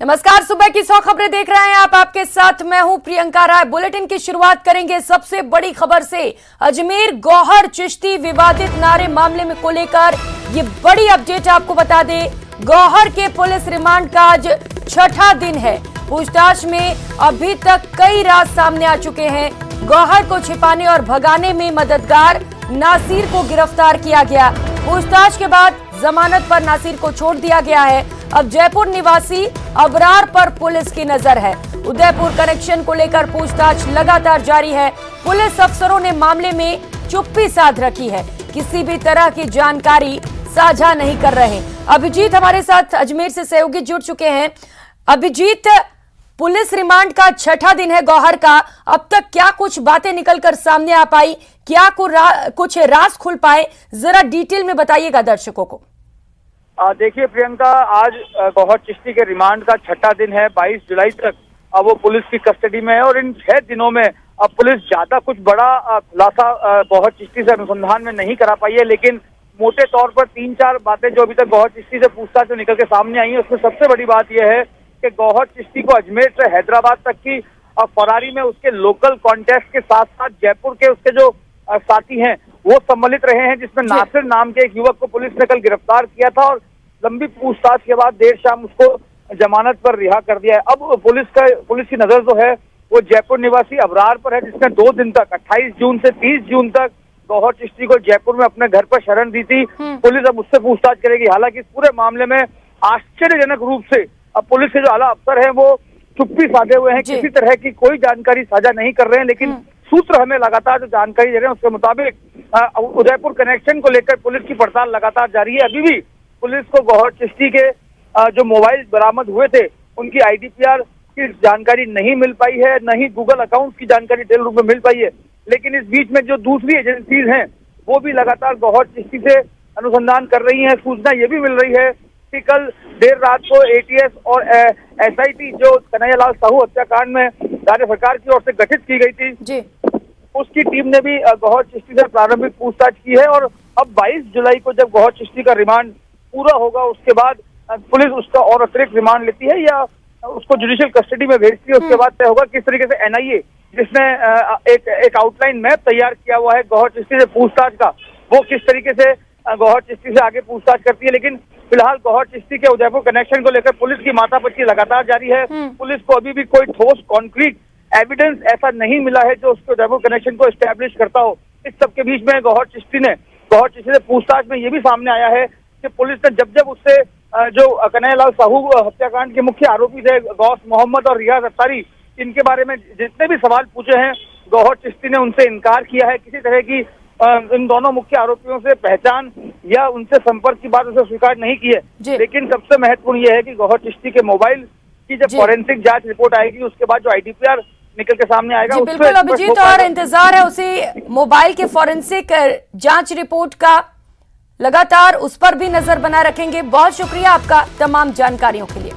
नमस्कार, सुबह की 100 खबरें देख रहे हैं आप। आपके साथ मैं हूं प्रियंका राय। बुलेटिन की शुरुआत करेंगे सबसे बड़ी खबर से। अजमेर गौहर चिश्ती विवादित नारे मामले में को लेकर ये बड़ी अपडेट आपको बता दें। गौहर के पुलिस रिमांड का आज छठा दिन है। पूछताछ में अभी तक कई राज सामने आ चुके हैं। गौहर को छिपाने और भगाने में मददगार नासिर को गिरफ्तार किया गया। पूछताछ के बाद जमानत पर नासिर को छोड़ दिया गया है। अब जयपुर निवासी अबरार पर पुलिस की नजर है। उदयपुर कनेक्शन को लेकर पूछताछ लगातार जारी है। पुलिस अफसरों ने मामले में चुप्पी साध रखी है, किसी भी तरह की जानकारी साझा नहीं कर रहे। अभिजीत हमारे साथ अजमेर से सहयोगी जुड़ चुके हैं। अभिजीत, पुलिस रिमांड का छठा दिन है गौहर का। अब तक क्या कुछ बातें निकलकर सामने आ पाई, क्या कुछ राज खुल पाए, जरा डिटेल में बताइएगा दर्शकों को। देखिए प्रियंका, आज गौहर चिश्ती के रिमांड का छठा दिन है। 22 जुलाई तक वो पुलिस की कस्टडी में है और इन 6 दिनों में अब पुलिस ज्यादा कुछ बड़ा खुलासा गौहर चिश्ती से अनुसंधान में नहीं करा पाई है, लेकिन मोटे तौर पर 3-4 बातें जो अभी तक गौहर चिश्ती से पूछताछ में निकल के सामने आई है, उसमें सबसे बड़ी बात यह है कि गौहर चिश्ती को अजमेर से हैदराबाद तक की फरारी में उसके लोकल कॉन्टेस्ट के साथ साथ जयपुर के उसके जो साथी हैं वो सम्मिलित रहे हैं, जिसमें नासिर नाम के एक युवक को पुलिस ने कल गिरफ्तार किया था और लंबी पूछताछ के बाद देर शाम उसको जमानत पर रिहा कर दिया है। अब पुलिस की नजर जो है वो जयपुर निवासी अबरार पर है, जिसने 2 दिन तक 28 जून से 30 जून तक गौहर चिश्ती को जयपुर में अपने घर पर शरण दी थी। पुलिस अब उससे पूछताछ करेगी। हालांकि इस पूरे मामले में आश्चर्यजनक रूप से अब पुलिस के जो आला अफसर हैं वो चुप्पी साधे हुए हैं, किसी तरह की कोई जानकारी साझा नहीं कर रहे हैं। लेकिन सूत्र हमें लगातार जो जानकारी दे रहे हैं उसके मुताबिक उदयपुर कनेक्शन को लेकर पुलिस की पड़ताल लगातार जारी है। अभी भी पुलिस को गौहर चिश्ती के जो मोबाइल बरामद हुए थे उनकी आईडीपीआर की जानकारी नहीं मिल पाई है, न ही गूगल अकाउंट की जानकारी डिटेल रूप में मिल पाई है। लेकिन इस बीच में जो दूसरी एजेंसीज हैं वो भी लगातार गौहर चिश्ती से अनुसंधान कर रही हैं। सूचना ये भी मिल रही है कि कल देर रात को एटीएस और एसआईटी जो कन्हैयालाल साहू हत्याकांड में राज्य सरकार की ओर से गठित की गई थी जी, उसकी टीम ने भी गौहर चिश्ती से प्रारंभिक पूछताछ की है। और अब 22 जुलाई को जब गौहर चिश्ती का रिमांड पूरा होगा उसके बाद पुलिस उसका और अतिरिक्त रिमांड लेती है या उसको जुडिशियल कस्टडी में भेजती है। उसके बाद तय होगा किस तरीके से एनआईए, जिसने एक आउटलाइन मैप तैयार किया हुआ है गौहर चिश्ती से पूछताछ का, वो किस तरीके से गौहर चिश्ती से आगे पूछताछ करती है। लेकिन फिलहाल गौहर चिश्ती के उदयपुर कनेक्शन को लेकर पुलिस की माथापच्ची लगातार जारी है। पुलिस को अभी भी कोई ठोस कॉन्क्रीट एविडेंस ऐसा नहीं मिला है जो उसके उदयपुर कनेक्शन को एस्टेब्लिश करता हो। इस सबके बीच में गौहर चिश्ती से पूछताछ में ये भी सामने आया है कि पुलिस ने जब उससे जो कन्हैयालाल साहू हत्याकांड के मुख्य आरोपी थे गौस मोहम्मद और रियाज अत्तारी, इनके बारे में जितने भी सवाल पूछे हैं गौहर चिश्ती ने उनसे इनकार किया है। किसी तरह की इन दोनों मुख्य आरोपियों से पहचान या उनसे संपर्क की बात उसे स्वीकार नहीं की है। लेकिन सबसे महत्वपूर्ण यह है कि गौहर चिश्ती के मोबाइल की जब फॉरेंसिक जांच रिपोर्ट आएगी उसके बाद जो आईडीपीआर निकल के सामने आएगा। बिल्कुल अभिजीत, और इंतजार है उसी मोबाइल के फॉरेंसिक जांच रिपोर्ट का। लगातार उस पर भी नजर बना रखेंगे। बहुत शुक्रिया आपका तमाम जानकारियों के लिए।